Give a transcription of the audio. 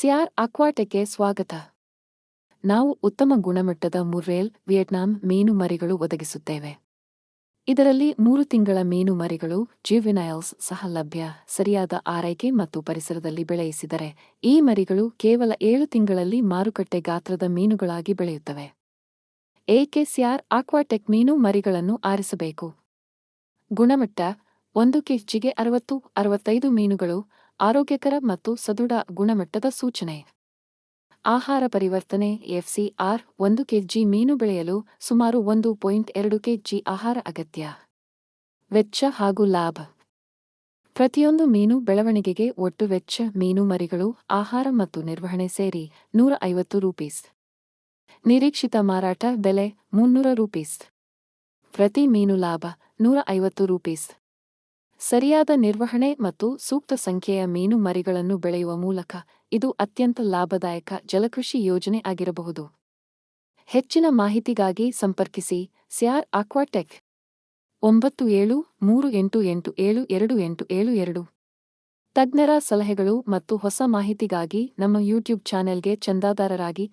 ಸಿಯಾರ್ ಅಕ್ವಾಟೆಕ್ಗೆ ಸ್ವಾಗತ. ನಾವು ಉತ್ತಮ ಗುಣಮಟ್ಟದ ಮುರ್ರೇಲ್, ವಿಯೆಟ್ನಾಂ ಮೀನು ಮರಿಗಳು ಒದಗಿಸುತ್ತೇವೆ. ಇದರಲ್ಲಿ 3 ತಿಂಗಳ ಮೀನು ಮರಿಗಳು, ಜ್ಯುವೆನೈಲ್ಸ್ ಸಹ ಲಭ್ಯ. ಸರಿಯಾದ ಆರೈಕೆ ಮತ್ತು ಪರಿಸರದಲ್ಲಿ ಬೆಳೆಯಿಸಿದರೆ, ಈ ಮರಿಗಳು ಕೇವಲ 7 ತಿಂಗಳಲ್ಲಿ ಮಾರುಕಟ್ಟೆ ಗಾತ್ರದ ಮೀನುಗಳಾಗಿ ಬೆಳೆಯುತ್ತವೆ. ಏಕೆ ಸಿಯಾರ್ ಅಕ್ವಾಟೆಕ್ ಮೀನು ಮರಿಗಳನ್ನು ಆರಿಸಬೇಕು? ಗುಣಮಟ್ಟ: 1 ಕೆಜಿಗೆ 60-65 ಮೀನುಗಳು, ಆರೋಗ್ಯಕರ ಮತ್ತು ಸದೃಢ ಗುಣಮಟ್ಟದ ಸೂಚನೆ. ಆಹಾರ ಪರಿವರ್ತನೆ ಎಫ್ಸಿಆರ್ 1 ಕೆಜಿ ಮೀನು ಬೆಳೆಯಲು ಸುಮಾರು 1.2 ಕೆಜಿ ಆಹಾರ ಅಗತ್ಯ. ವೆಚ್ಚ ಹಾಗೂ ಲಾಭ: ಪ್ರತಿಯೊಂದು ಮೀನು ಬೆಳವಣಿಗೆಗೆ ಒಟ್ಟು ವೆಚ್ಚ ಮೀನು ಮರಿಗಳು, ಆಹಾರ ಮತ್ತು ನಿರ್ವಹಣೆ ಸೇರಿ ₹150. ನಿರೀಕ್ಷಿತ ಮಾರಾಟ ಬೆಲೆ ₹300. ಪ್ರತಿ ಮೀನು ಲಾಭ ₹150. ಸರಿಯಾದ ನಿರ್ವಹಣೆ ಮತ್ತು ಸೂಕ್ತ ಸಂಖ್ಯೆಯ ಮೀನು ಮರಿಗಳನ್ನು ಬೆಳೆಯುವ ಮೂಲಕ ಇದು ಅತ್ಯಂತ ಲಾಭದಾಯಕ ಜಲಕೃಷಿ ಯೋಜನೆ ಆಗಿರಬಹುದು. ಹೆಚ್ಚಿನ ಮಾಹಿತಿಗಾಗಿ ಸಂಪರ್ಕಿಸಿ ಸಿಯಾರ್ ಅಕ್ವಾಟೆಕ್ 9738872872. ತಜ್ಞರ ಸಲಹೆಗಳು ಮತ್ತು ಹೊಸ ಮಾಹಿತಿಗಾಗಿ ನಮ್ಮ ಯೂಟ್ಯೂಬ್ ಚಾನೆಲ್ಗೆ ಚಂದಾದಾರರಾಗಿ.